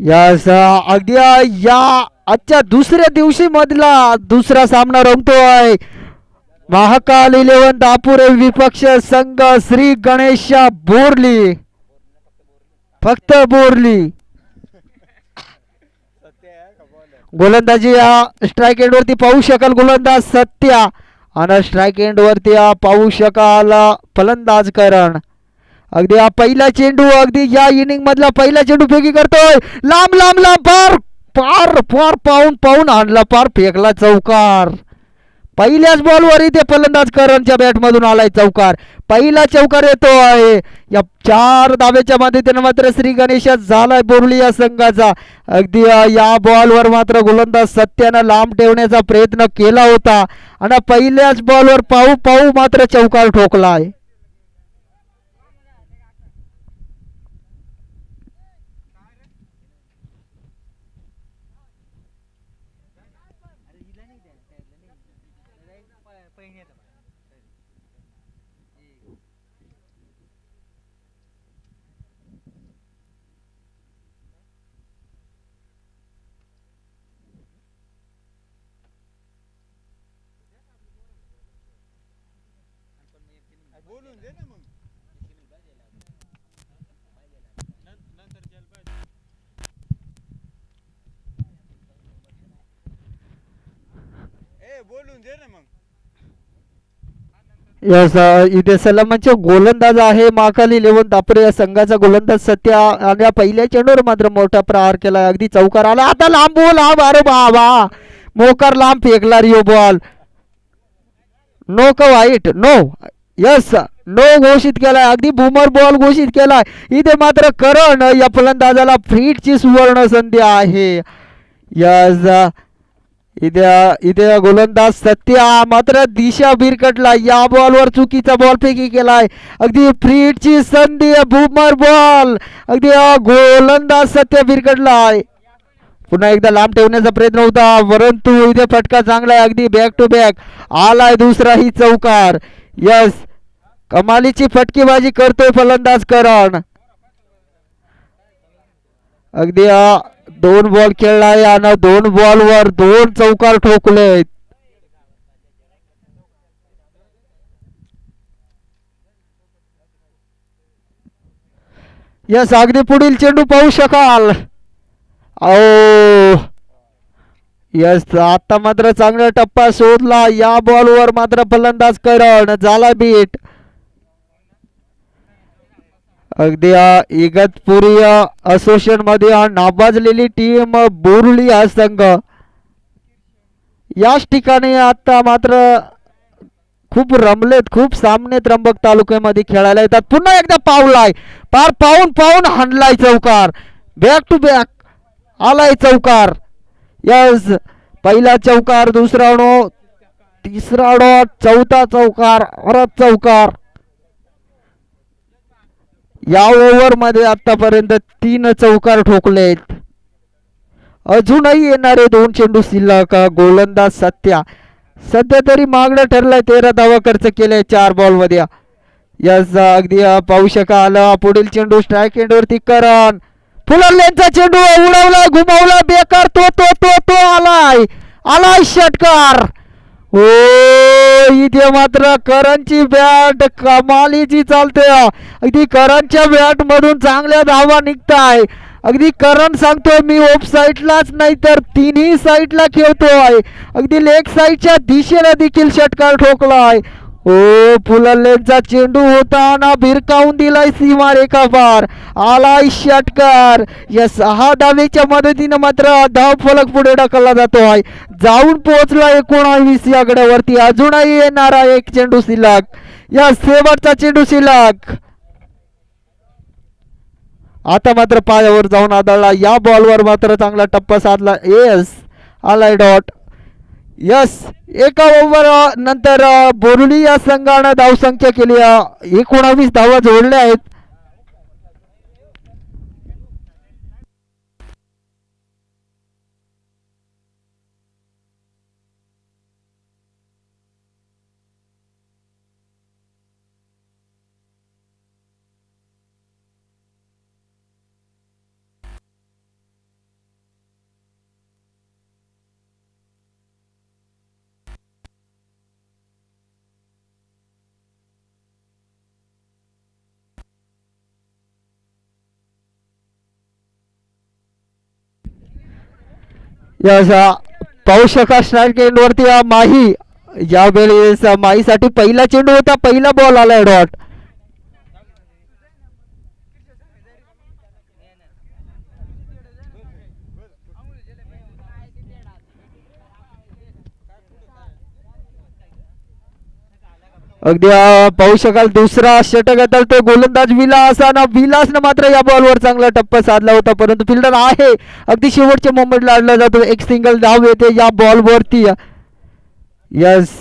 Yes अगदी या आजच्या दुसऱ्या दिवशी मधला दुसरा सामना रंगतोय. महाकाल 11 दापुरे विपक्ष संघ श्री गणेश बोरली. फक्त बोरली. गोलंदाजी या स्ट्राईक एंड वरती पाहू शकाल गोलंदाज सत्या आणि स्ट्राईक एंड वरती पाहू शकाल फलंदाज करण. अगदी हा पहिला चेंडू अगदी या इनिंग मधला पहिला चेंडू फेकी करतोय. लांब लांब लांब पार पार पार पाहून पाहून आणला पार फेकला चौकार. पहिल्याच बॉलवर इथे फलंदाज करणच्या बॅट मधून आलाय चौकार. पहिला चौकार येतो आहे या 4 धाब्याच्या मदतीने मात्र श्री गणेश झालाय बोरली या संघाचा. अगदी या बॉलवर मात्र गोलंदाज सत्यानं लांब ठेवण्याचा प्रयत्न केला होता आणि पहिल्याच बॉलवर पाहू पाहू मात्र चौकार ठोकलाय. बोलून दे ना मग. बोलून दे ना मग. यस इथे सलामचे गोलंदाज आहे महाकाल 11 दापुरे या संघाचा गोलंदाज सत्या आणि या पहिल्या चेंडूवर मात्र मोठा प्रहार केला. अगदी चौकार आला. आता लांब बॉल अरे बाबा मोकार लांब फेकला रिओ बॉल. नो का वाईट नो. यस नो घोषित केलाय. अगदी बूमर बॉल घोषित केलाय. इथे मात्र करण या फलंदाजाला फ्रीटची सुवर्ण संधी आहे. यस इथे गोलंदाज सत्या मात्र दिशा बिरकटला. या बॉलवर चुकीचा बॉल फेकी केलाय. अगदी फ्रीटची संधी बूमर बॉल. अगदी गोलंदाज सत्या बिरकटलाय. पुन्हा एकदा लांब ठेवण्याचा प्रयत्न होता परंतु इथे फटका चांगला आहे. अगदी बॅक टू बॅक आलाय दुसराही चौकार. यस कमालीची फटकेबाजी करतोय फलंदाज करण. अगदी 2 बॉल खेळलाय आणि 2 बॉलवर 2 चौकार ठोकले. यस अगदी पुढील चेंडू पाहू शकाल. ओ यस आता मात्र चांगला टप्पा शोधला. या बॉलवर मात्र फलंदाज करण झाला बीट. अगदी इगतपुरी असोसिएशन मध्ये नाबाजलेली टीम बोरली हा संघ याच ठिकाणी आता मात्र खूप रमलेत. खूप सामने त्र्यंबक तालुक्यामध्ये खेळायला येतात. पुन्हा एकदा पावलाय पार पाहून पाहून हाणलाय चौकार. बॅक टू बॅक आलाय चौकार. यस पहिला चौकार दुसरा नो तिसरा डॉट चौथा चौकार परत चौकार. या ओव्हर मध्ये आतापर्यंत 3 चौकार ठोकलेत. अजूनही येणारे 2 चेंडू शिल्लक. गोलंदाज सत्या सध्या तरी मागणं ठरलाय. 13 धावा खर्च केले 4 बॉल मध्ये. यस अगदी पाहू शकाल पुढील चेंडू स्ट्राईक एंड वरती करण. फुलरलेनचा चेंडू उडवला घुमावला बेकार. तो तो तो तो आलाय आलाय षटकार. हो इथे मात्र करणची बॅट कमालीची चालते. अगदी करणच्या बॅट मधून चांगल्या धावा निघताय. अगदी करण सांगतोय मी ऑफ साईडलाच नाही तर तिन्ही साईडला खेळतोय. अगदी लेग साईडच्या दिशेला देखील षटकार ठोकलाय. ओ फुलरलेनचा चेंडू होता ना भिरकावून दिलाय सीमारेखा पार आलाय षटकार. या 6 धावेच्या मदतीने मात्र धाव फलक पुढे ढकलला जातोय. जाऊन पोहोचला 19 या गड्यावरती. अजूनही येणारा 1 चेंडू शिल्लक. या शेवटचा चेंडू शिल्लक. आता मात्र पायावर जाऊन आदळला. या बॉलवर मात्र चांगला टप्पा साधला. येस आलाय डॉट. यस एका ओव्हर नंतर बोरली या संघानं धावसंख्या केली 19 धावा जोडल्या आहेत. यस पाहू शका स्ट्राईक एंड वरती माही यावेळेस माहीसाठी पहिला चेंडू होता पहिला बॉल आलाय डॉट. अगदी पाहू शकाल दुसरा षटक तर तो गोलंदाज विलासनं मात्र या बॉलवर चांगला टप्पा साधला होता परंतु फिल्डर आहे अगदी शेवटच्या मोमेंट लाडला जातो एक सिंगल धाव येते या बॉलवरती. यस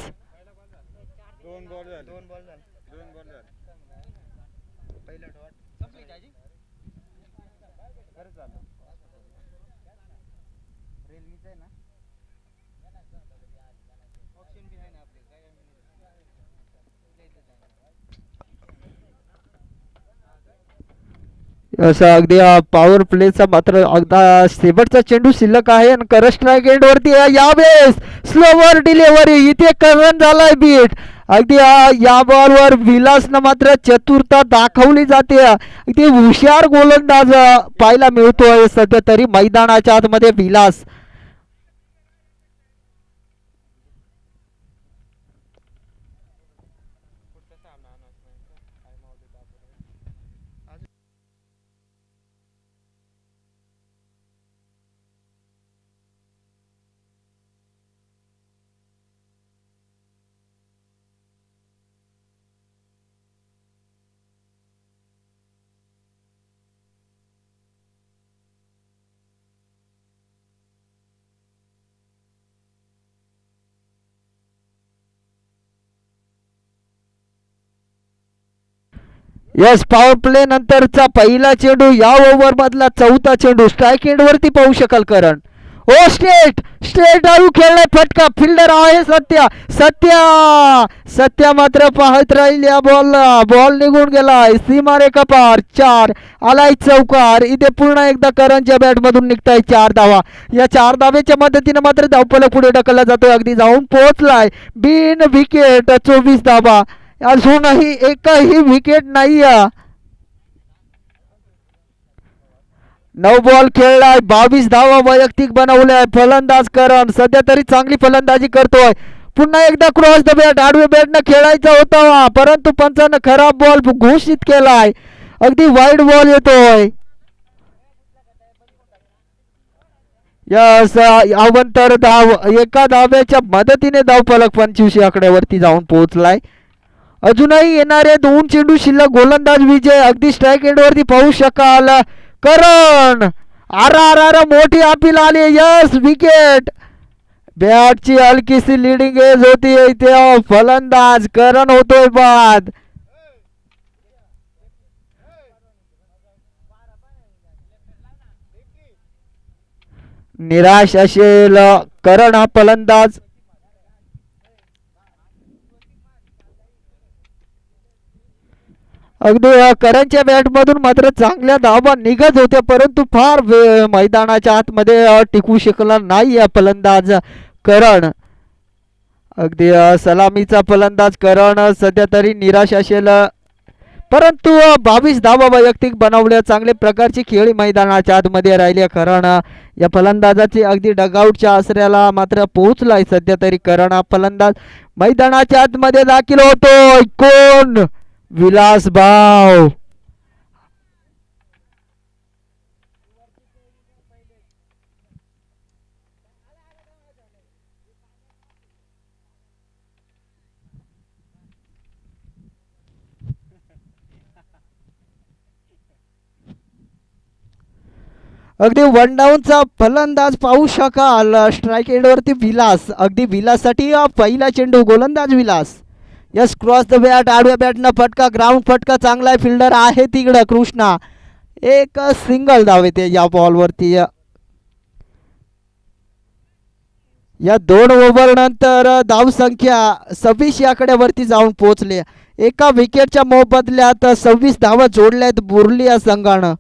असं अगदी पॉवर प्लेचा मात्र अगदा शेवटचा चेंडू शिल्लक आहे आणि करत स्ट्राईक एंड वरती यावेळेस स्लोवर डिलिव्हरी इथे करण झालाय बीट. अगदी या बॉलवर विलासनं मात्र चतुरता दाखवली जाते अगदी हुशार गोलंदाज पाहायला मिळतोय सध्या तरी मैदानाच्या आतमध्ये विलास. यस पॉवर प्ले नंतरचा पहिला चेंडू या ओव्हर मधला चौथा चेंडू स्ट्राईक एंड वरती पाहू शकाल करण. ओ स्टेट स्टेट आऊ खेळलाय फटका फिल्डर आहे सत्या सत्या सत्या मात्र पाहत राहील या बॉल निघून गेलाय सीमारेखा पार 4 आलाय चौकार. इथे पुन्हा एकदा करणच्या बॅट मधून निघताय 4 धावा. या 4 धावेच्या मदतीने मात्र धावफलक पुढे ढकलला जातोय अगदी जाऊन पोहोचलाय बिन विकेट 24 धावा अजूनही एकही विकेट नाही. 9 बॉल खेळलाय 22 धावा वैयक्तिक बनवल्याय फलंदाज करण सध्या तरी चांगली फलंदाजी करतोय. पुन्हा एकदा क्रॉस द बॅट आडवे बॅटनं खेळायचा होता परंतु पंचानं खराब बॉल घोषित केलाय अगदी वाईड बॉल येतोय. यस अवंतर एका धाव्याच्या मदतीने धावफलक 25 आकड्यावरती जाऊन पोहोचलाय. अजूनही येणारे 2 चेंडू शिल्लक गोलंदाज विजय अगदी स्ट्राईक एंड वरती पाहू शकाल करण आर मोठी अपील आली. यस विकेट बॅटची हलकीशी लिडिंग एज होती इथे फलंदाज करण होतोय बाद. निराश असेल करण हा फलंदाज. अगदी करणच्या बॅटमधून मात्र चांगल्या धावा निघत होत्या परंतु फार मैदानाच्या आतमध्ये टिकू शकला नाही या फलंदाज करण. अगदी सलामीचा फलंदाज करण सध्या तरी निराश असेल परंतु 22 धावा वैयक्तिक बनवल्या चांगल्या प्रकारची खेळी मैदानाच्या आतमध्ये राहिली करण. या फलंदाजाची अगदी डगआउटच्या आसऱ्याला मात्र पोहोचलाय सध्या तरी करण हा फलंदाज मैदानाच्या आतमध्ये दाखल होतोय. कोण विलास भाव. अगदी 1 डाऊनचा फलंदाज पाहू शकाल स्ट्राईक एंडवरती विलास अगदी विलाससाठी पहिला चेंडू गोलंदाज Vilas. Yes cross the bat आडव्या बॅटनं फटका ग्राउंड फटका चांगला फिल्डर आहे तिकडं कृष्णा एक सिंगल धाव येते या बॉलवरती. या 2 ओव्हर नंतर धावसंख्या 26 आकड्यावरती जाऊन पोहोचले. एका विकेटच्या मोबदल्यात 26 धावा जोडल्यात बुरली या संघानं.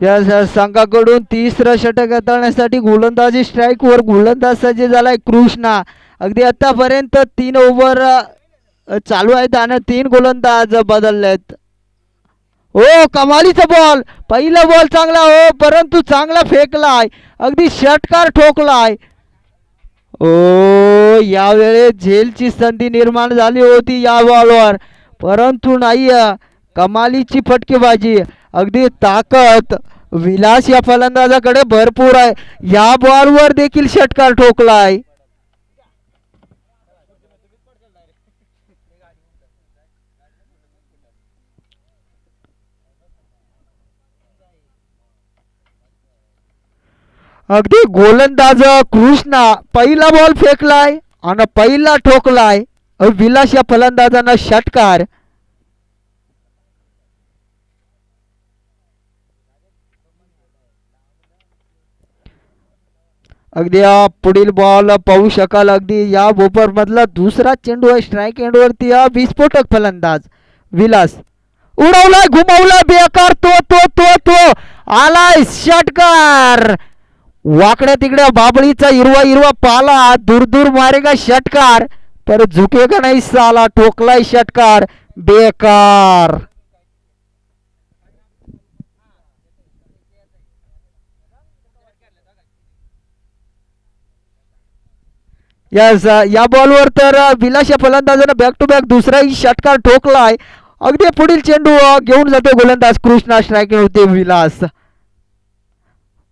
या संघाकडून तिसरं षटक हाताळण्यासाठी गोलंदाजी स्ट्राईक वर गोलंदाज सज्ज झालाय कृष्णा. अगदी आतापर्यंत 3 ओव्हर चालू आहेत आणि 3 गोलंदाज बदललेत. हो कमालीचा बॉल, पहिला बॉल चांगला हो परंतु चांगला फेकलाय, अगदी षटकार ठोकलाय. ओ यावेळेस झेलची संधी निर्माण झाली होती या बॉलवर परंतु नाही. कमालीची फटकेबाजी, अगदी ताकद विलास या फलंदाजाकडे भरपूर आहे. या बॉलवर देखील षटकार ठोकलाय. अगदी गोलंदाज कृष्णा पहिला बॉल फेकलाय आणि पहिला ठोकलाय. विलास या फलंदाजांना षटकार. अगदी पुढील बॉल पाहू शकाल. अगदी या ओव्हर मधला दुसरा चेंडू आहे स्ट्राईक एंड वरती. विस्फोटक फलंदाज विलास उडवलाय, घुमवलाय, बेकार. तो तो तो तो आलाय षटकार. वाकड्या तिकड्या बाबळीचा हिरवा हिरवा पाला, दूर दूर मारेगा षटकार पर झुकेगा नाही साला. ठोकलाय षटकार, बेकार. या बॉलवर तर विलास या फलंदाजानं बॅक टू बॅक दुसराही षटकार ठोकलाय. अगदी पुढील चेंडू घेऊन जातो गोलंदाज कृष्णा. स्ट्राईक होते विलास.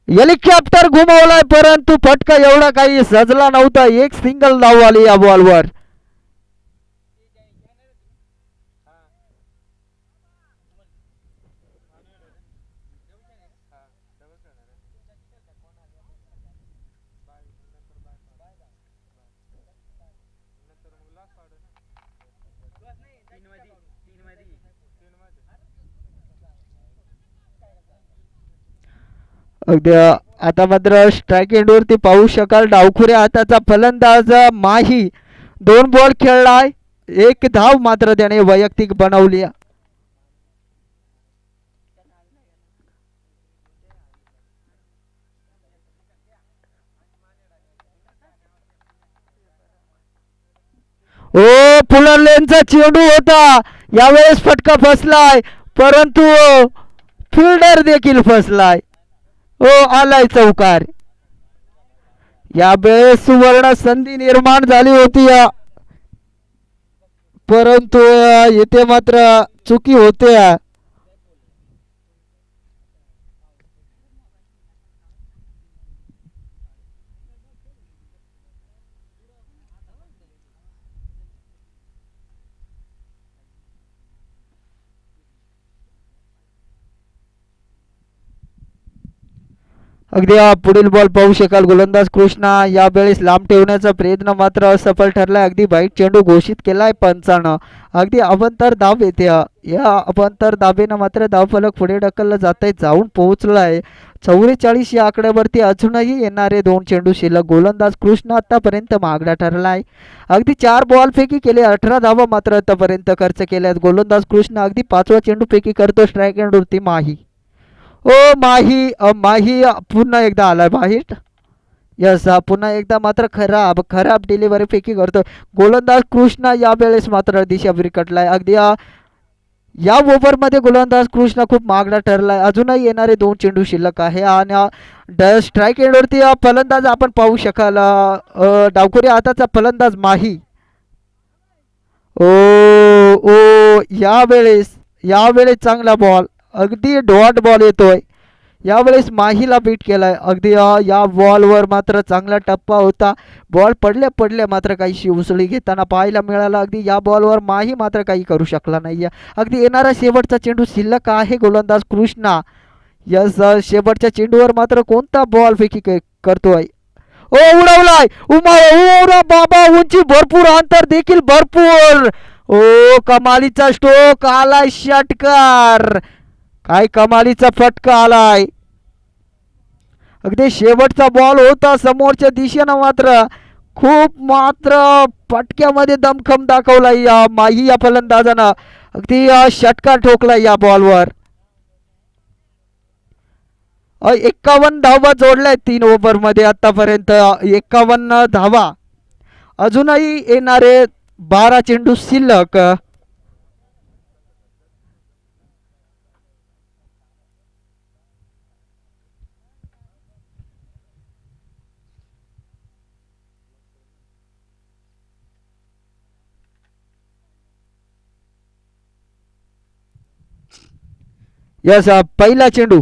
हेलिकॉप्टर घुमवलाय परंतु फटका एवढा काही सजला नव्हता. एक सिंगल धाव आली या बॉलवर. अगदी आता मात्र स्ट्राईक एंड वरती पाहू शकाल डावखुऱ्या हाताचा फलंदाज माही 2 बॉल खेळलाय, 1 धाव मात्र त्याने वैयक्तिक बनवली. ओ पुलरलेनचा चेंडू होता, यावेळेस फटका फसलाय परंतु फिल्डर देखील फसलाय. ओ आलाय चौकार. यावेळेस सुवर्ण संधी निर्माण झाली होती परंतु येथे मात्र चुकी होते. अगदी पुढील बॉल पाहू शकाल गोलंदाज कृष्णा यावेळेस लांब ठेवण्याचा प्रयत्न मात्र असफल ठरलाय. अगदी वाईट चेंडू घोषित केलाय पंचानं. अगदी अवंतर धाव येते. या अवंतर धावेनं मात्र धावफलक पुढे ढकललं जातंय, जाऊन पोहोचलाय 44 या आकड्यावरती. अजूनही येणारे 2 चेंडू शिल्लक. गोलंदाज कृष्णा आतापर्यंत मागडा ठरलाय. अगदी 4 बॉल फेकी केले, 18 धावा मात्र आतापर्यंत खर्च केल्यात. गोलंदाज कृष्णा अगदी 5वा चेंडू फेकी करतो. स्ट्राईक एंड वरती माही. ओ माही पुन्हा एकदा आलाय बाहेर. यस पुन्हा एकदा मात्र खराब डिलिव्हरी फेकी करतो गोलंदाज कृष्णा. यावेळेस मात्र दिशा विरकटलाय. अगदी या ओव्हरमध्ये गोलंदाज कृष्णा खूप मागडा ठरलाय. अजूनही येणारे 2 चेंडू शिल्लक आहे आणि स्ट्राईक एंडवरती फलंदाज आपण पाहू शकाल. डावखुरी हाताचा फलंदाज माही. ओ ओ यावेळेस चांगला बॉल, अगदी डॉट बॉल येतोय. यावेळेस माहीला बीट केलाय. अगदी या बॉलवर मात्र चांगला टप्पा होता. बॉल पडल्या मात्र काहीशी उसळी घेताना पाहायला मिळाला. अगदी या बॉलवर माही मात्र काही करू शकला नाही. अगदी येणारा शेवटचा चेंडू शिल्लक आहे गोलंदाज कृष्णा. यस शेवटच्या चेंडूवर मात्र कोणता बॉल फेकी करतोय. ओ उडवलाय, उरा बाबा, उंची भरपूर, अंतर देखील भरपूर. ओ कमालीचा स्ट्रोक आलाय, षटकार. काय कमालीचा फटका आलाय. अगदी शेवटचा बॉल होता समोरच्या दिशेनं मात्र खूप मात्र फटक्यामध्ये दमखम दाखवलाय या माही या फलंदाजानं. अगदी षटकार ठोकला या बॉलवर. 51 धावा जोडल्या 3 ओव्हर मध्ये आतापर्यंत. 51 धावा. अजूनही येणारे 12 चेंडू शिल्लक. यस पहिला चेंडू.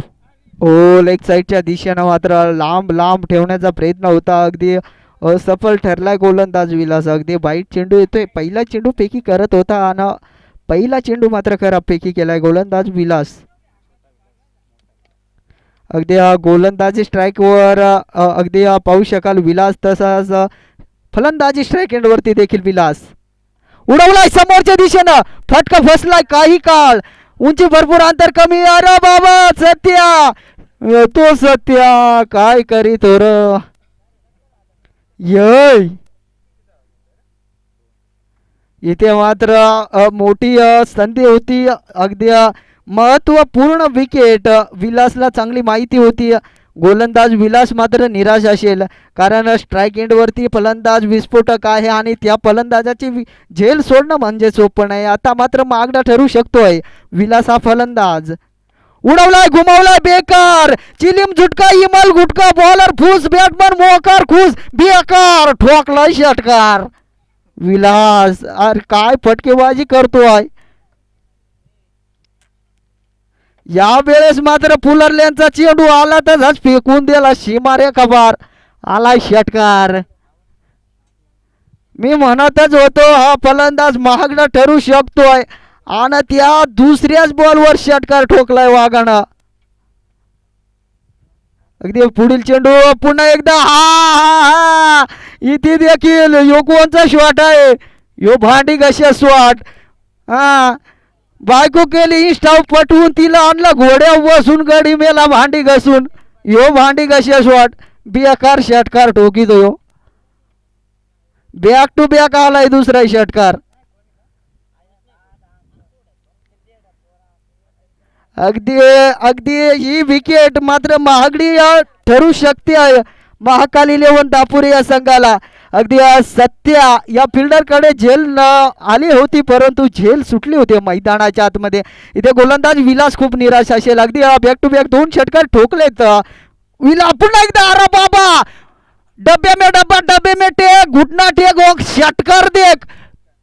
ओ लेग साईडच्या दिशेनं मात्र लांब लांब ठेवण्याचा प्रयत्न होता. अगदी असफल ठरलाय गोलंदाज विलास. अगदी वाईट चेंडू येतोय. पहिला चेंडू पैकी करत होता आणि पहिला चेंडू मात्र खराब पैकी केलाय गोलंदाज विलास. अगदी गोलंदाजी स्ट्राईकवर अगदी पाहू शकाल विलास. तसाच फलंदाजी स्ट्राईक एंडवरती देखील विलास. उडवलाय समोरच्या दिशेनं. फटका फसलाय. काही काळ उंची भरपूर अंतर कमी. अरे बाबा सत्या. तो सत्या काय करीत हो र. यय इथे मात्र मोठी संधी होती. अगदी महत्वपूर्ण विकेट. विलासला चांगली माहिती होती. गोलंदाज विलास मात्र निराश असेल कारण स्ट्राईक एंडवरती फलंदाज विस्फोटक आहे आणि त्या फलंदाजाची झेल सोडणं म्हणजे सोपं नाही. आता मात्र मागणं ठरू शकतोय विलास हा फलंदाज. उडवलाय घुमावलाय बेकार. चिलीम झुटका इमल गुटका. बॉलर फुस बॅटमन मोकार खुश बेकार. ठोकलाय षटकार. विलास अरे काय फटकेबाजी करतोय. या वेळेस मात्र फुलरल्यांचा चेंडू आला तर फेकून दिला सीमारेखा बार. आला षटकार. मी म्हणतच होतो हा फलंदाज महागडा ठरू शकतोय आणि त्या दुसऱ्याच बॉलवर षटकार ठोकलाय वाघानं. अगदी पुढील चेंडू पुन्हा एकदा. हा इथे देखील यो कोणचा शॉट आहे. यो भांडी घशा शॉट. हा बायको केली इंस्टाव पटवून तिला आणला घोड्या बसून गडी मेला भांडी घसून. यो भांडी घशा शॉट. बेकार षटकार ठोकीतो यो. बॅक टू बॅक आलाय दुसरा षटकार. अगदी अगदी ही विकेट मात्र महागडी ठरू शकते महाकाली इलेव्हन दापुरे या संघाला. अगदी सत्या या फिल्डरकडे झेल आली होती परंतु झेल सुटली होती मैदानाच्या आतमध्ये. इथे गोलंदाज विलास खूप निराश असेल. अगदी बॅक टू बॅक 2 षटकार ठोकलेत. विलास पुन्हा एकदा. अरे बाबा डब्बे में डब्बा डब्बे में टेक घुटना टेक षटकार देख.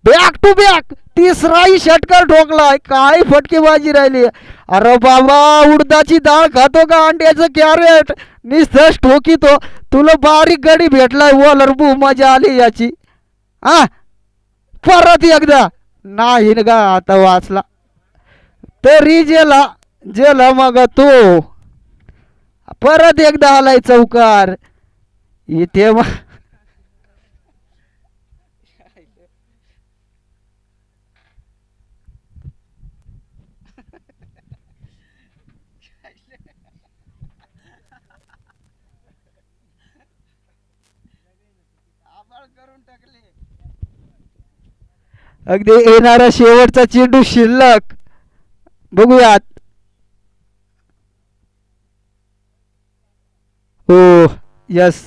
बॅक टू बॅक तिसराही षटकार ठोकलाय. काय फटकेबाजी राहिली. अरे बाबा उडदाची डाळ खातो का अंड्याचं कॅरेट. निस्तच ठोकीतो. तुला बारीक गडी भेटलाय बॉलर. बू मजा आली याची. हा परत एकदा नाही का आता वाचला तरी जेला जेला मग तो परत एकदा आलाय चौकार. इथे अगदी येणारा शेवटचा चेंडू शिल्लक बघूयात. हो यस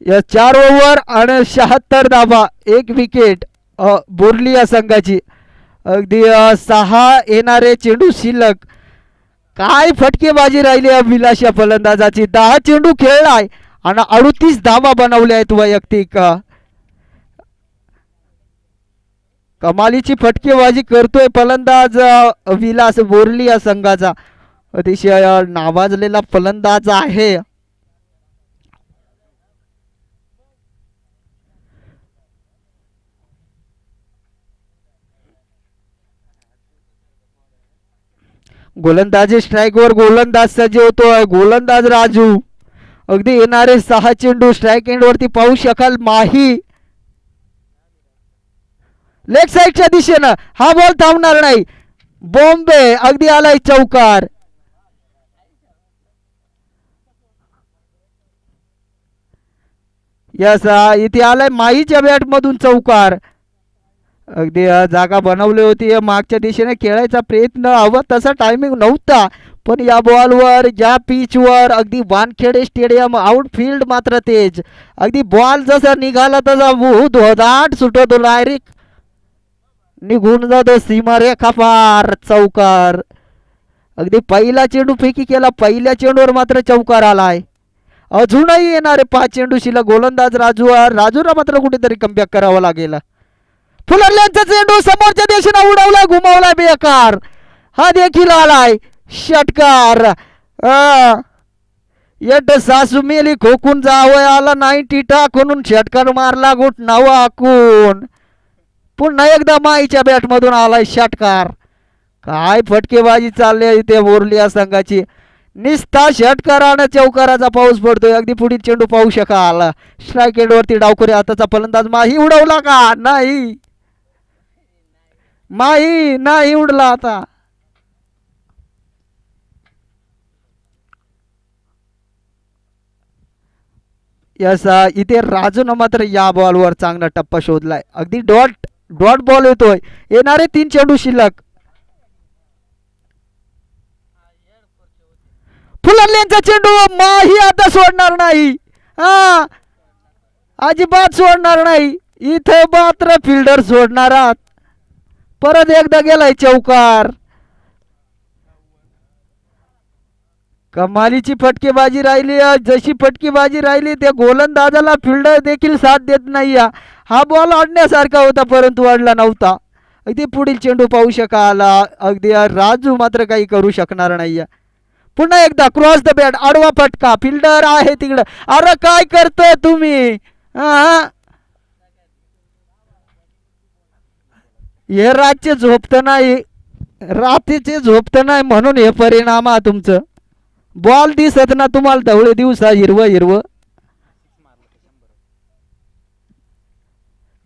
या 4 ओव्हर आणि 76 धावा 1 विकेट बोरली या संघाची. अगदी 6 येणारे चेंडू शिल्लक. काय फटकेबाजी राहिली विलास या फलंदाजाची. 10 चेंडू खेळलाय आणि 38 धावा बनवल्या आहेत वैयक्तिक. कमालीची फटकेबाजी करतोय फलंदाज विलास बोरली या संघाचा. अतिशय नावाजलेला फलंदाज आहे. गोलंदाजी स्ट्राईकवर गोलंदाज सज्ज होतोय. गोलंदाज राजू. अगदी येणारे 6 चेंडू स्ट्राईक एंडवरती पाहू शकाल. माही लेग साईडच्या दिशेनं. हा बॉल थांबणार नाही. बॉम्बे अगदी आलाय चौकार. यस इथे आलाय माहीच्या बॅट मधून चौकार. अगदी जागा बनवली होती मागच्या दिशेने खेळायचा प्रयत्न हवा तसा टायमिंग नव्हता. पण या बॉलवर या पिचवर अगदी वानखेडे स्टेडियम आउटफील्ड मात्र तेज. अगदी बॉल जसा निघाला तसा धोधाट सुटतो डायरेक्ट निघून जातो सीमारेखा पार चौकार. अगदी पहिला चेंडू फेकी केला पहिल्या चेंडूवर मात्र चौकार आलाय. अजूनही येणारे 5 चेंडू शिल्लक गोलंदाज राजूला मात्र कुठेतरी कमबॅक करावा लागेल. फुलरल्यांचा चेंडू समोरच्या दिशेने उडवलाय घुमावलाय बेकार. हा देखील आलाय षटकार. येट सासू मेली खोकून जावय आला 90 टाकून षटकार मारला गुट नाव आखून. पुन्हा एकदा माईच्या बॅट मधून आलाय षटकार. काय फटकेबाजी चालली आहे इथे बोरलिया संघाची. निस्ता षटकारानं चौकाराचा पाऊस पडतोय. अगदी पुढील चेंडू पाहू शकाल स्ट्राईक एंड वरती डावखोरी हाताचा फलंदाज माही उडवला का नाही. माही नाही उडला आता. यस इथे राजून मात्र या बॉलवर चांगला टप्पा शोधलाय. अगदी डॉट डॉट बॉल येतोय. येणारे 3 चेंडू शिल्लक. फुलरल्यांचा चेंडू माही आता सोडणार नाही. हा अजिबात सोडणार नाही. इथे मात्र फिल्डर सोडणार आहात. परत एकदा गेलाय चौकार. कमालीची फटकेबाजी राहिली. जशी फटकेबाजी राहिली त्या गोलंदाजाला फिल्डर देखील साथ देत नाही. हा बॉल अडण्यासारखा होता परंतु अडला नव्हता. अगदी पुढील चेंडू पाहू शकाल. अगदी राजू मात्र काही करू शकणार नाही. पुन्हा एकदा क्रॉस द बॅट आडवा फटका फिल्डर आहे तिकडं. अरे काय करतोय तुम्ही. हे रातचे झोपत नाही रात्रीचे झोपत नाही म्हणून हे परिणाम हा तुमचं. बॉल दिसत ना तुम्हाला ढवळे दिवसा हिरवं हिरवं.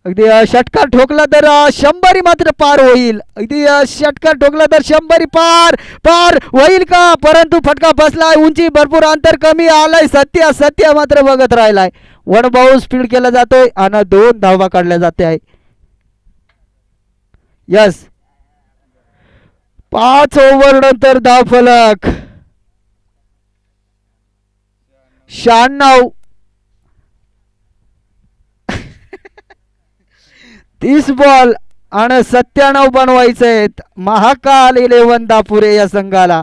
अगदी षटकार ठोकला तर 100 मात्र पार होईल. अगदी षटकार ठोकला तर 100 पार पार होईल का. परंतु फटका बसलाय उंची भरपूर अंतर कमी आलाय. सत्य सत्य मात्र बघत राहिलाय. 1 बाउंस स्पीड केला जातोय आणि 2 धावा काढल्या जाते आहे. यस 5 ओव्हर नंतर धाव फलक 96. 30 बॉल आणि 97 बनवायचे आहेत महाकाल 11 दापुरे या संघाला.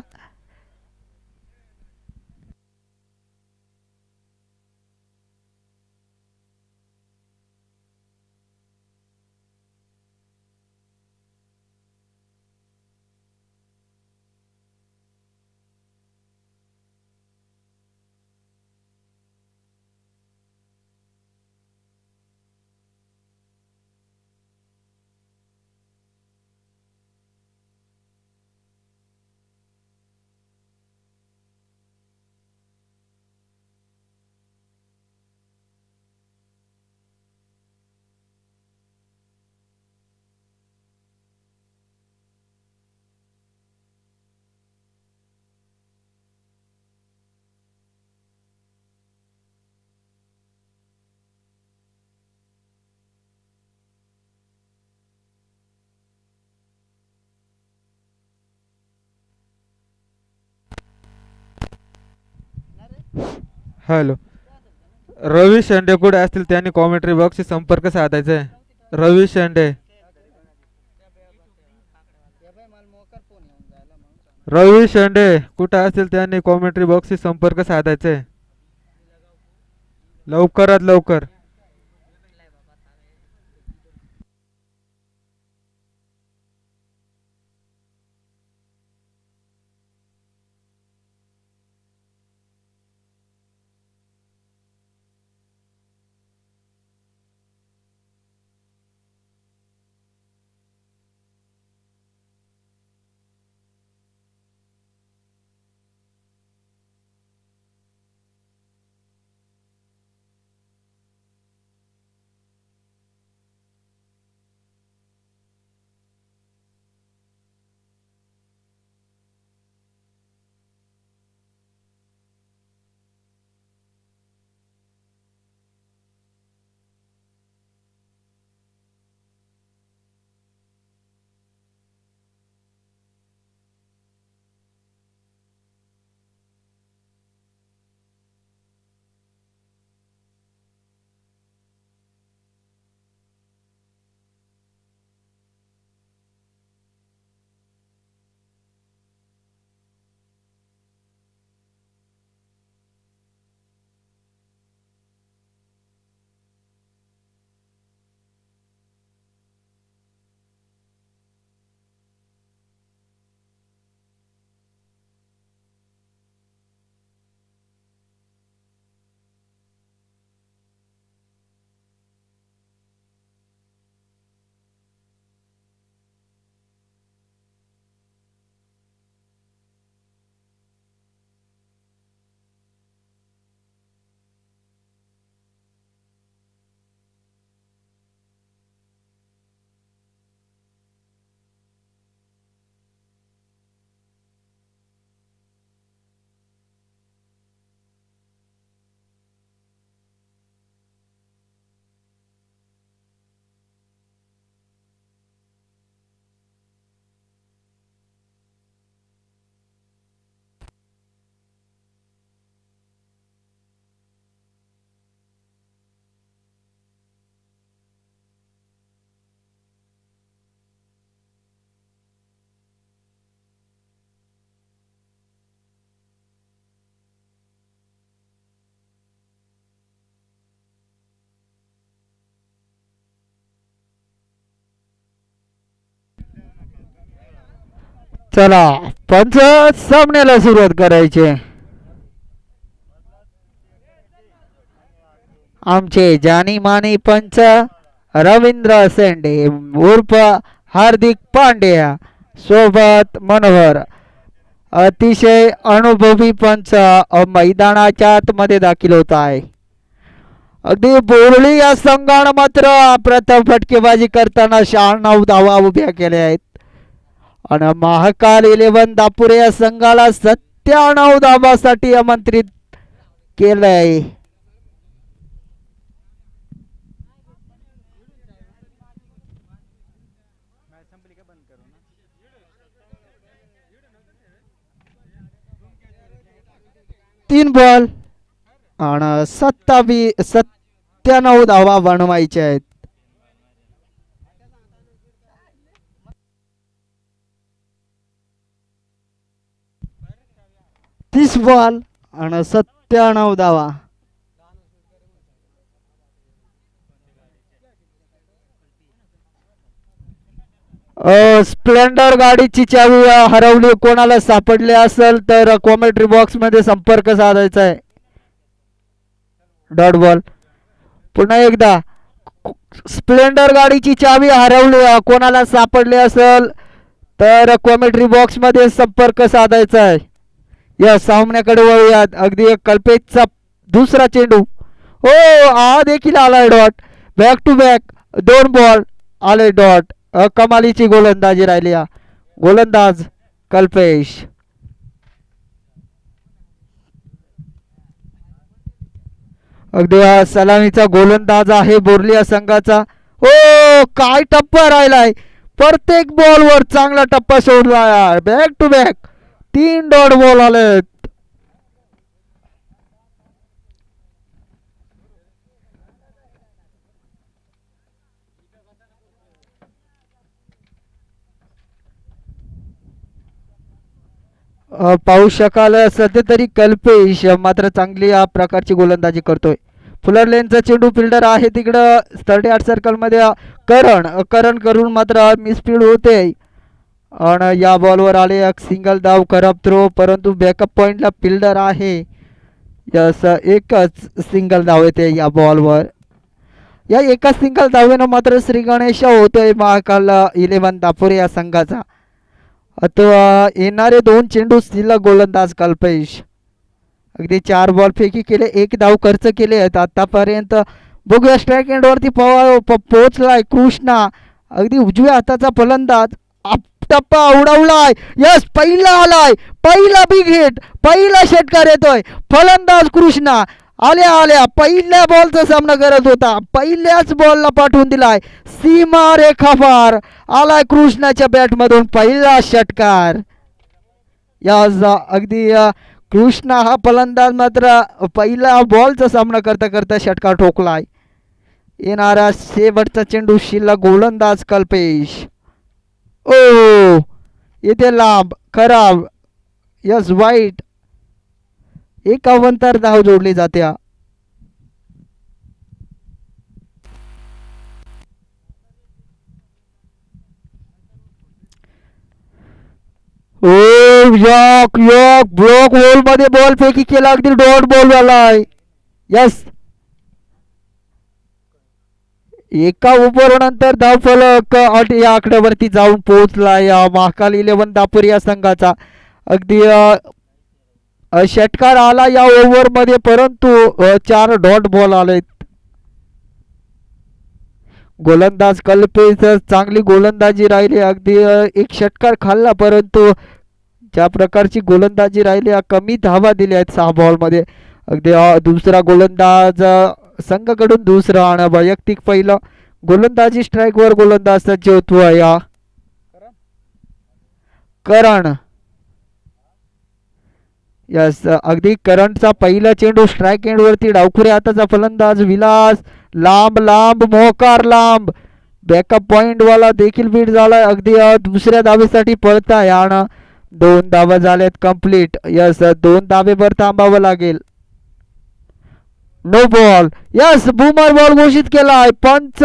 हॅलो. रवी शेंडे कुठे असतील त्यांनी कॉमेंट्री बॉक्सशी संपर्क साधायचा आहे. रवी शेंडे. रवी शेंडे कुठे असतील त्यांनी कॉमेंट्री बॉक्सशी संपर्क साधायचा आहे लवकरात लवकर. चला पंच सामन्याला सुरुवात करायची. आमचे जानी मानी पंच रवींद्र सेंडे उर्फ हार्दिक पांड्या सोबत मनोहर अतिशय अनुभवी पंच मैदानाच्या आतमध्ये दाखल होत आहे. अगदी बोरली या संघानं मात्र प्रथम फटकेबाजी करताना 96 धावा उभ्या केल्या आहेत आणि महाकाल 11 दापुरे या संघाला 97 धावासाठी आमंत्रित केलंय. तीन बॉल आणि 97 धावा बनवायच्या आहेत. तीस बॉल आणि 97 धावा. स्प्लेंडर गाडीची चावी हरवली कोणाला सापडली असेल तर कॉमेंट्री बॉक्स मध्ये संपर्क साधायचा आहे. Dot ball. पुन्हा एकदा स्प्लेंडर गाडीची चावी हरवली कोणाला सापडली असेल तर कॉमेंट्री बॉक्स मध्ये संपर्क साधायचा आहे. या सामन्याकडे वळूयात. अगदी कल्पेशचा दुसरा चेंडू. हो हा देखील आलाय dot. Back to back 2 ball आले डॉट. कमालीची गोलंदाजी राहिली. गोलंदाज कल्पेश. अगदी सलामीचा गोलंदाज आहे बोरलिया संघाचा. हो काय टप्पा राहिलाय. प्रत्येक बॉलवर चांगला टप्पा सोडला. Back to back 3 dot ball आलेत. पाहू शकाल सध्या तरी कल्पेश मात्र चांगली या प्रकारची गोलंदाजी करतोय. फुलर लेनचा चेंडू फिल्डर आहे तिकडं 38 सर्कलमध्ये करण करून मात्र मिसफील्ड होते आणि या बॉलवर आले एक सिंगल धाव. खराब थ्रो परंतु बॅकअप पॉइंटला फिल्डर आहे. यस एकच सिंगल धाव येते या बॉलवर. या एका सिंगल धावेनं मात्र श्री गणेश होतोय महाकाल 11 दापुरे या संघाचा. अथवा येणारे 2 चेंडू शिल्लक गोलंदाज कल्पेश. अगदी 4 बॉल फेकी केले 1 धाव खर्च केले आहेत आतापर्यंत. बघूया स्ट्राईक एंडवरती पोहोचलाय कृष्णा. अगदी उजव्या हाताचा फलंदाज. टप्पा उडवलाय. यस पहिला आलाय. पहिला बिग हिट. पहिला षटकार येतोय. फलंदाज कृष्णा आल्या आल्या पहिल्या बॉलचा सामना करत होता. पहिल्याच बॉलला पाठवून दिलाय. सीमा रेखा पार आलाय कृष्णाच्या बॅटमधून पहिला षटकार. या अगदी कृष्णा हा फलंदाज मात्र पहिला बॉलचा सामना करता करता षटकार ठोकलाय. येणारा शेवटचा चेंडू शिल्लक गोलंदाज कल्पेश. ओ येथे लांब खराब. यस वाईट. 51 धाव जोडली जाते. ओ यॉक यॉक ब्लॉक होल मध्ये बॉल फेकी केला. अगदी डॉट बॉल आलाय. यस एका ओव्हर नंतर धावफलक या आकड्यावरती जाऊन पोहोचला या महाकाल 11 दापुर या संघाचा. अगदी षटकार आला या ओव्हर मध्ये परंतु 4 डॉट बॉल आलेत. गोलंदाज कल्पेश चांगली गोलंदाजी राहिली. अगदी एक षटकार खाल्ला परंतु ज्या प्रकारची गोलंदाजी राहिली कमी धावा दिल्या आहेत 6 बॉल मध्ये. अगदी दुसरा गोलंदाज संघाकडून दुसरा आणि वैयक्तिक पहिलं गोलंदाजी स्ट्राईक वर गोलंदाज सज्ज होतो या करण. यस अगदी करंटचा पहिला चेंडू स्ट्राईक एंड वरती. डावखुऱ्या हाताचा फलंदाज विलास लांब लांब मोकार लांब. बॅकअप पॉइंट वाला देखील बीट झालाय. अगदी दुसऱ्या धावेसाठी पळताय आणि 2 धावा झाल्यात कंप्लीट. यस 2 धावेवर थांबावं लागेल. No ball. यस बूमर बॉल घोषित केलाय. पंच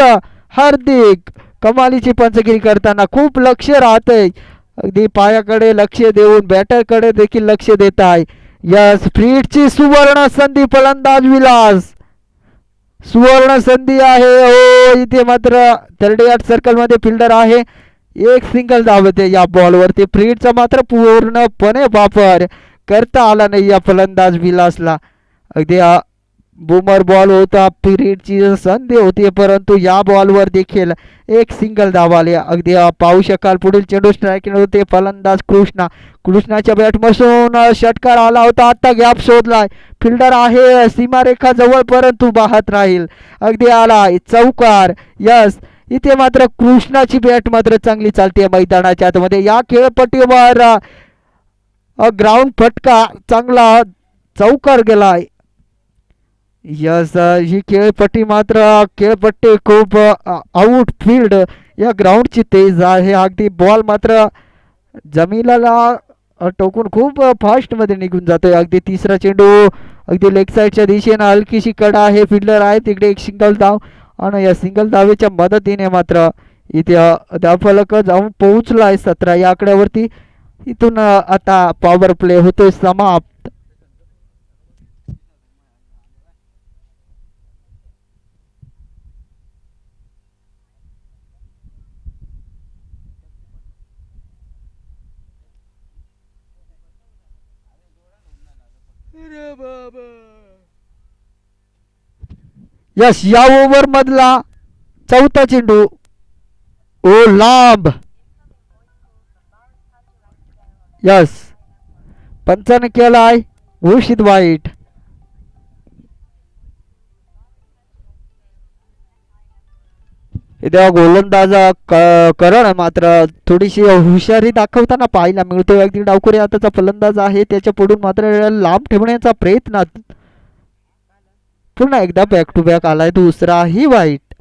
हार्दिक कमालीची पंचगिरी करताना खूप लक्ष राहतंय. अगदी पायाकडे लक्ष देऊन बॅटरकडे देखील लक्ष देत आहे. या स्प्लिटची सुवर्ण संधी फलंदाज विलास. सुवर्ण संधी आहे. ओ इथे मात्र 38 सर्कल मध्ये फिल्डर आहे. एक सिंगल धाव होते या बॉलवरती. फ्रीडचा मात्र पूर्णपणे वापर करता आला नाही या फलंदाज विलासला. अगदी बूमर बॉल होता. फ्रीडची संधी होती परंतु या बॉलवर देखील एक सिंगल धाव आली. अगदी पाहू शकाल पुढील चेंडू स्ट्राईक होते. फलंदाज कृष्णाच्या बॅटमधून षटकार आला होता. आता गॅप शोधलाय. फिल्डर आहे सीमारेखा जवळ परंतु बाहत राहील. अगदी आलाय चौकार. यस इथे मात्र कृष्णाची बॅट मात्र चांगली चालते मैदानाच्या आतमध्ये. या खेळपट्टीवर ग्राउंड फटका चांगला चौकार गेलाय. यस ही खेळपट्टी मात्र खेळपट्टी खूप आउटफील्ड या ग्राउंडची तेज आहे. अगदी बॉल मात्र जमिनीला टोकून खूप फास्टमध्ये निघून जातोय. अगदी तिसरा चेंडू अगदी लेग साईडच्या दिशेनं हलकीशी कडा आहे. फिल्डर आहे तिकडे एक सिंगल धाव आणि या सिंगल धावेच्या मदतीने मात्र इथे धावफलक जाऊन पोहोचलाय 17 या आकड्यावरती. इथून आता पॉवर प्ले होतोय समाप्त. यस या ओव्हर मधला चौथा चेंडू ओ लांब. यस पंचाने केलाय घोषित वाईट. इथे गोलंदाज करण मात्र थोडीशी हुशारी दाखवताना पाहायला मिळतोय. अगदी डावखुरी हाताचा फलंदाज आहे. त्याच्या पुढून मात्र लांब ठेवण्याचा प्रयत्न. पुन्हा एकदा बॅक टू बॅक आलाय दुसराही वाईट.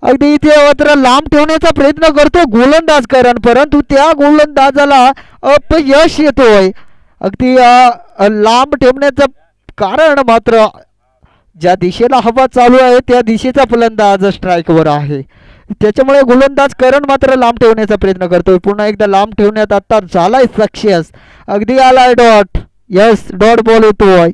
अगदी इथे मात्र लांब ठेवण्याचा प्रयत्न करतो गोलंदाज करण परंतु त्या गोलंदाजाला अपयश येतोय. अगदी लांब ठेवण्याचं कारण मात्र ज्या दिशेला हवा चालू आहे त्या दिशेचा फलंदाज स्ट्राईकवर आहे. त्याच्यामुळे गोलंदाज करण मात्र लांब ठेवण्याचा प्रयत्न करतोय. पुन्हा एकदा लांब ठेवण्यात आता झालाय सक्सेस. अगदी आलाय डॉट. यस डॉट बॉल येतोय.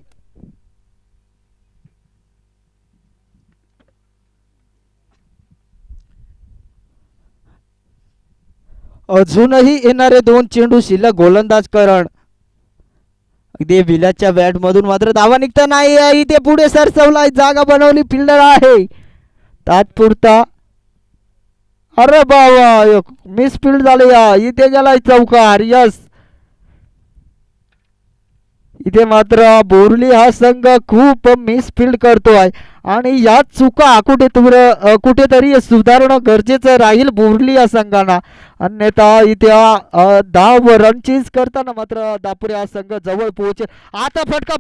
अजूनही येणारे 2 चेंडू शिल्लक. गोलंदाज करण अगदी विलासच्या बॅट मधून मात्र धावा निघता नाही. इथे पुढे सरसवलाय. जागा बनवली. फिल्डर आहे तात्पुरता. अरे बाबा मिस फील्ड झाली. इथे गेलाय चौकार. यस इथे मात्र बोरली हा संघ खूप मिसफील्ड करतोय आणि या चुका कुठेतरी सुधारणं गरजेचं राहील बोरली या संघाला. अन्यथा इथे 10 रनचीज करताना मात्र दापुरे हा संघ जवळ पोहोचेल. आता फटका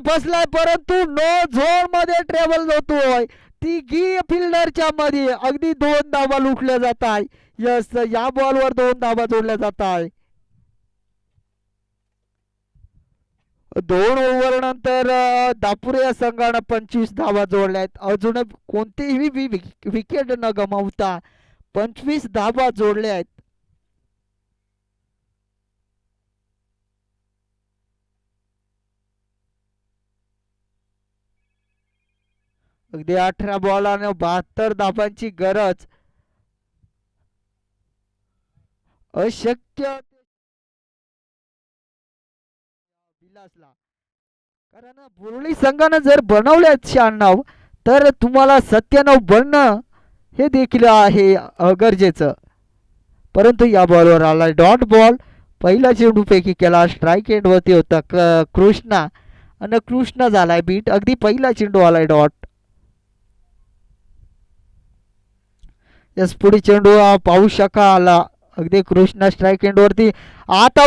फसलाय परंतु नो झोन मध्ये ट्रॅव्हल होतोय. तिघी फिल्डरच्या मध्ये अगदी 2 धावा लुटल्या जात आहे. यस या बॉलवर 2 धावा जोडल्या जात आहे. 2 ओव्हर नंतर दापुरे या संघानं 25 धावा जोडल्यात. अजून कोणतीही विकेट न गमावता 25 धावा जोडल्या आहेत. अगदी 18 बॉलाने 72 धावांची गरज अशक्य विलासला. कारण बोरली संघानं जर बनवले 96 तर तुम्हाला 97 बनणं हे देखील आहे गरजेचं. परंतु या बॉलवर आला डॉट बॉल. पहिला चेंडूपैकी केला. स्ट्राईक एंड वरती होता कृष्णा आणि कृष्णा झालाय बीट. अगदी पहिला चेंडू आलाय डॉट. यस पुढे चेंडू पाहू शकाल. अगदी कृष्णा स्ट्राईक एंड वरती. आता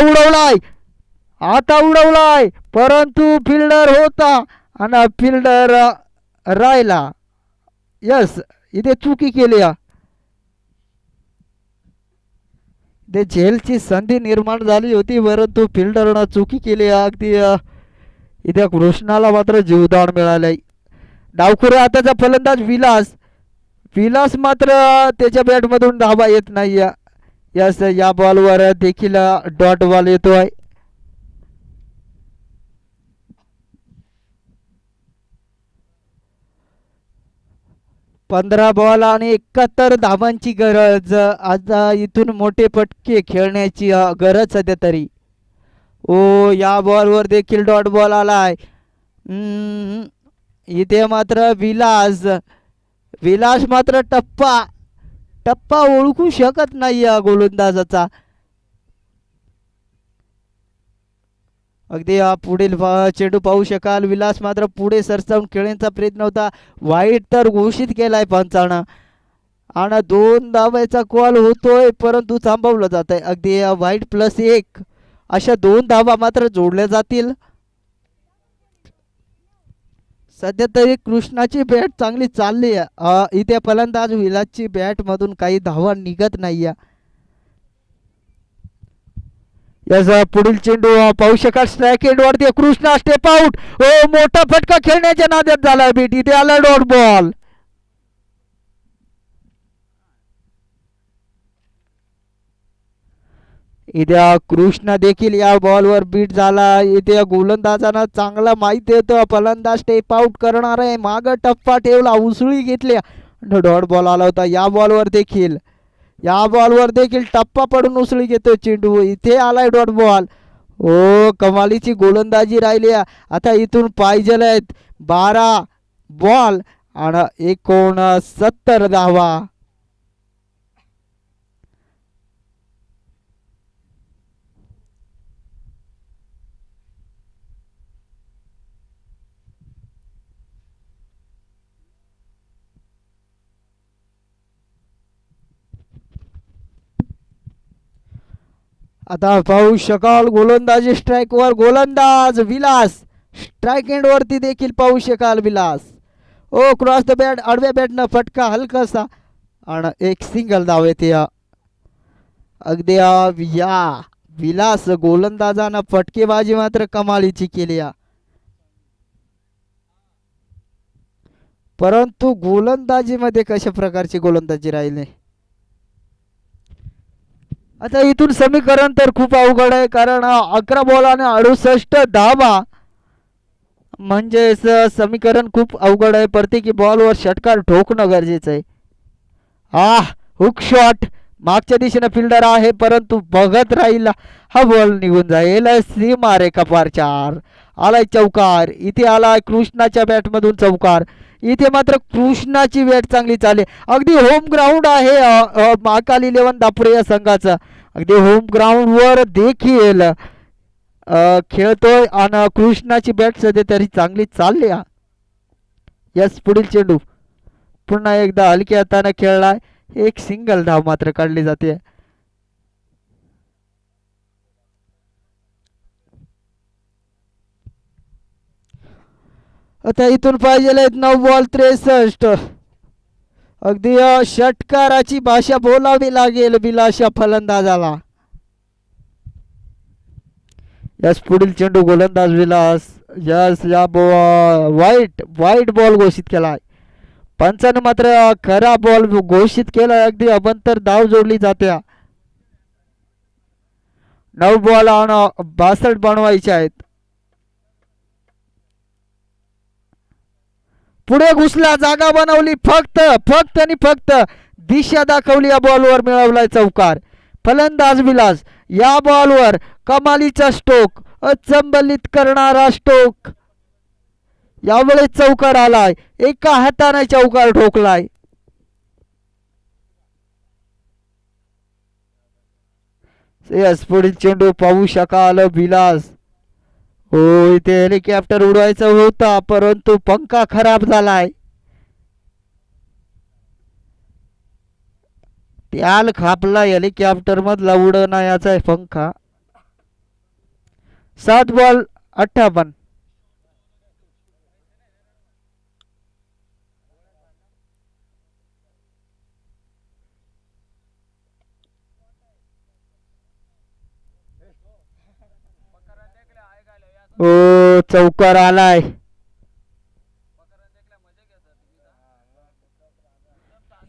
उडवलाय परंतु फिल्डर होता आणि फिल्डर राहिला. यस इथे चुकी केली. इथे झेलची संधी निर्माण झाली होती परंतु फिल्डरनं चुकी केली. अगदी इथे कृष्णाला मात्र जीवदान मिळालंय. डावखुऱ्या हाताचा फलंदाज विलास मात्र त्याच्या बॅटमधून धावा येत नाही. यस या बॉलवर देखील डॉट बॉल येतोय. पंधरा बॉल आणि 71 धावांची गरज. आता इथून मोठे फटके खेळण्याची गरज सध्या तरी. ओ या बॉलवर देखील डॉट बॉल आलाय. इथे मात्र विलास मात्र टप्पा टप्पा ओळखू शकत नाही या गोलंदाजाचा. अगदी पुढील चेंडू पाहू शकाल. विलास मात्र पुढे सरसावून खेळण्याचा प्रयत्न होता. वाईट तर घोषित केलाय पंचानं आणि 2 धावांचा कॉल होतोय परंतु थांबवलं जात आहे. अगदी वाईट +1 अशा 2 धावा मात्र जोडल्या जातील. सध्या तरी कृष्णाची बॅट चांगली चालली आहे. इथे फलंदाज विलासची बॅट मधून काही धावा निघत नाहीये. याचा पुढील चेंडू पाहू शकाल. स्ट्राईक एंड वरती कृष्णा स्टेप आउट. ओ मोठा फटका खेळण्याच्या नादात झाला बीट. इथे आला डॉट बॉल. इथे कृष्णा देखील या बॉलवर बीट झाला. इथे गोलंदाजांना चांगला माहिती होतं फलंदाज स्टेप आउट करणार आहे. माग टप्पा ठेवला, उसळी घेतल्या, डॉट बॉल आला होता. या बॉलवर देखील टप्पा पडून उसळी घेतो चेंडू. इथे आलाय डॉट बॉल. ओ कमालीची गोलंदाजी राहिली. आता इथून पाहिजे आहेत 12 बॉल आणि 69 धावा. आता पाहू शकाल गोलंदाजी स्ट्राईकवर गोलंदाज विलास. स्ट्राईक एंड वरती देखील पाहू शकाल विलास. ओ क्रॉस द बॅट आडव्या बॅटनं फटका हलकासा आणि एक सिंगल धाव येते. अगदी या विलास गोलंदाजानं फटकेबाजी मात्र कमालीची केली. परंतु गोलंदाजीमध्ये कशा प्रकारची गोलंदाजी राहिली. आता इथून समीकरण तर खूप अवघड आहे कारण 11 बॉल आणि 68 धावा म्हणजे समीकरण खूप अवघड आहे. प्रत्येकी बॉलवर षटकार ठोकणं गरजेचं आहे. हुक शॉट मागच्या दिशेने फिल्डर आहे परंतु बघत राहिला. हा बॉल निघून जाईल. सीमा रेखा पार 4 आलाय चौकार. इथे आलाय कृष्णाच्या बॅटमधून चौकार. इथे मात्र कृष्णाची बॅट चांगली चालली. अगदी होम ग्राउंड आहे महाकाल 11 दापुरे या संघाचा. अगदी होम ग्राउंड वर देखील खेळतोय आणि कृष्णाची बॅट सध्या तरी चांगली चालली. यस पुढील चेंडू पुन्हा एकदा हलक्या हाताने खेळलाय. एक सिंगल धाव मात्र काढली जाते. आता इथून पाहिजे 9 बॉल 63. अगदी षटकाराची भाषा बोलावी लागेल विलासच्या फलंदाजाला. यस पुढील चेंडू गोलंदाज विलास. यस या वाईट बॉल घोषित केलाय. पंचाने मात्र खरा बॉल घोषित केलाय. अगदी अभंतर धाव जोडली जाते. 9 बॉल आणि 62 बनवायचे आहेत. पुढे घुसला, जागा बनवली, फक्त आणि फक्त दिशा दाखवली. या बॉलवर मिळवलाय चौकार. फलंदाज विलास या बॉलवर कमालीचा स्ट्रोक, अचंबलित करणारा स्ट्रोक. यावेळेस चौकार आलाय. एका हाताने चौकार ठोकलाय. यस पुढील चेंडू पाहू शकाल विलास. हो इथे हेलिकॉप्टर उडवायचा होता परंतु पंखा खराब झालाय. त्याल खापला हेलिकॉप्टर मधला उडवण्याचा पंखा. 7 बॉल 58. ओ चौकार आलाय.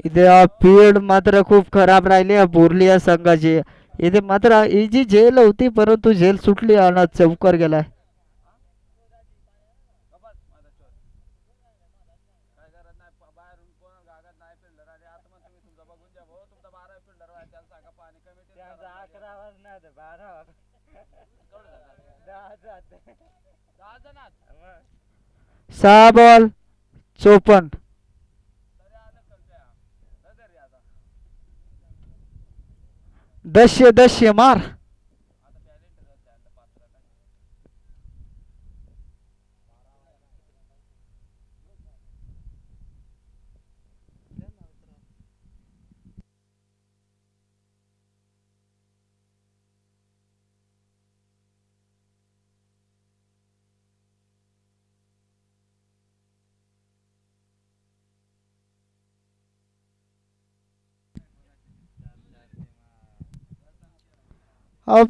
इथे फील्ड मात्र खूप खराब राहिली आहे बोरली या संघाची. इथे मात्र ही जी झेल होती परंतु झेल सुटली आणि चौकार गेलाय. सहा बॉल 54. दशे दशे मार.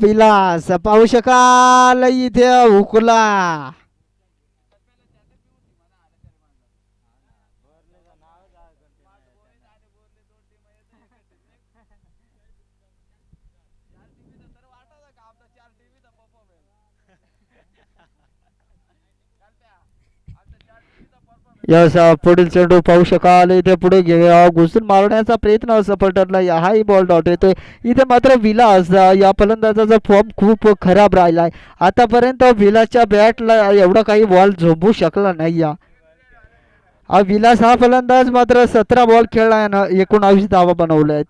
विलास पाहू शकाल इथे हुकला. यस पुढील चेंडू पाहू शकाल इथे पुढे घुसून मारण्याचा प्रयत्न सफल ठरला. हाही बॉल डॉट येतोय. इथे मात्र विलास या फलंदाजाचा फॉर्म खूप खराब राहिलाय. आतापर्यंत विलासच्या बॅटला एवढा काही बॉल झोंबू शकला नाही. विलास हा फलंदाज मात्र 17 बॉल खेळलाय ना 19 धावा बनवल्या.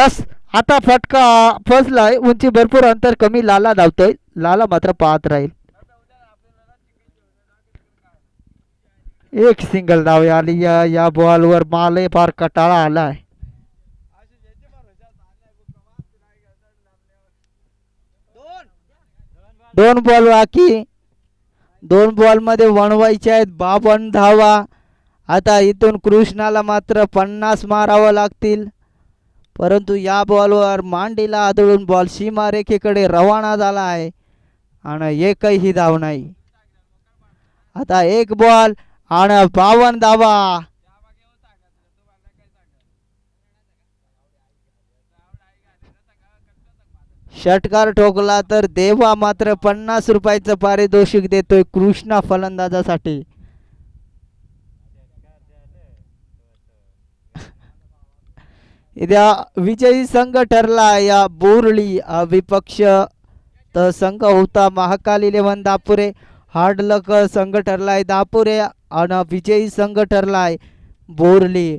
यस आता फटका फसलाय. उंची भरपूर अंतर कमी. लाला धावतोय. लाला मात्र पाहत राहील. एक सिंगल धाव आली. या बॉलवर माले फार कटाळा आलाय. दोन बॉल बाकी. 2 बॉल मध्ये वणवायचे आहेत 52 धावा. आता इथून कृष्णाला मात्र 50 मारावं लागतील. परंतु या बॉलवर मांडीला आदळून बॉल सीमारेखेकडे रवाना झाला आहे आणि एकही धाव नाही. आता 1 बॉल आणि 52 धावा. षटकार ठोकला तर देवा मात्र 50 रुपयाचं पारितोषिक देतोय कृष्णा फलंदाजासाठी. इथं विजयी संघ ठरला या बोरळी. विपक्ष तर संघ होता महाकाल 11 दापुरे. हार्ड लक संघ ठरलाय दापुरे आणि विजयी संघ ठरलाय बोरली.